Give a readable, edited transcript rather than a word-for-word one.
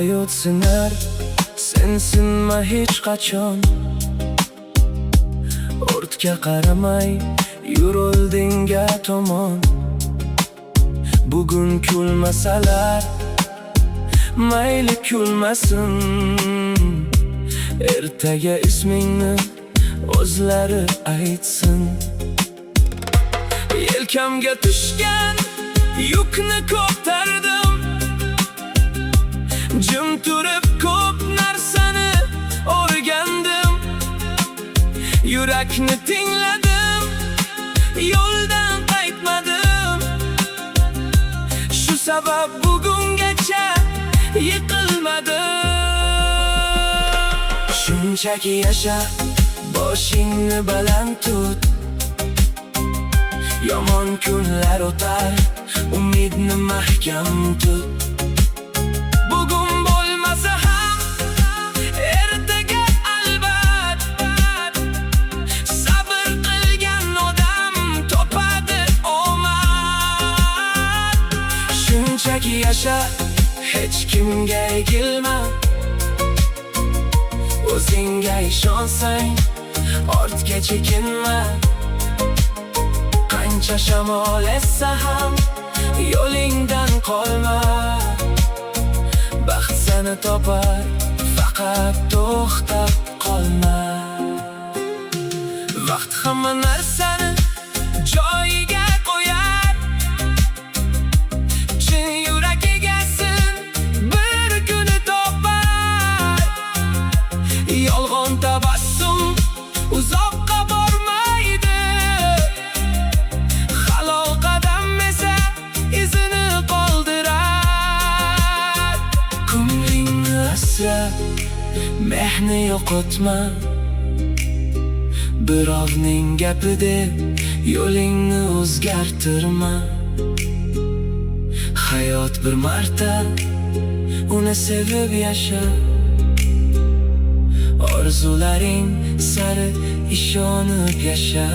hayot sinar, sen sinma hech qachon. Ortga qaramay yur oldinga tomon. Bugun kulmasalar mayli kulmasin, ertaga ismingni o'zlari aytsin. Yelkamga tushgan yukni ko'tardim, jim turib ko'p narsani o'rgandim. Yurakni tingladim, yo'ldan qaytmadim. Shu sabab bugungacha yiqilmadim. Shunchaki yasha, boshingni baland tut. Yomon kunlar o'tar, umidni mahkam tut. Bugun bo'lmasa ham ertaga albat, sabr qilgan odam topadi omad. Shunchaki yasha, hech kimga egilma. O'zingga ishonsang, ortga chekinma. Qancha shamol essa ham yo'lingdan qolma. Baxt seni topar, faqat to'xtab qolma. Vaqt hamma narsani joyiga qo'yar. Chin yurak egasin bir kuni topar. Yolg'on tabassum uzoqqa bormaydi. Halol qadam esa izini qoldirar. Ko'nglingni asra, mehni yo'qotma. Birovning gapida yo'lingni o'zgartirma. Hayot bir marta, uni sevib yasha. Orzularing sari ishonib yasha.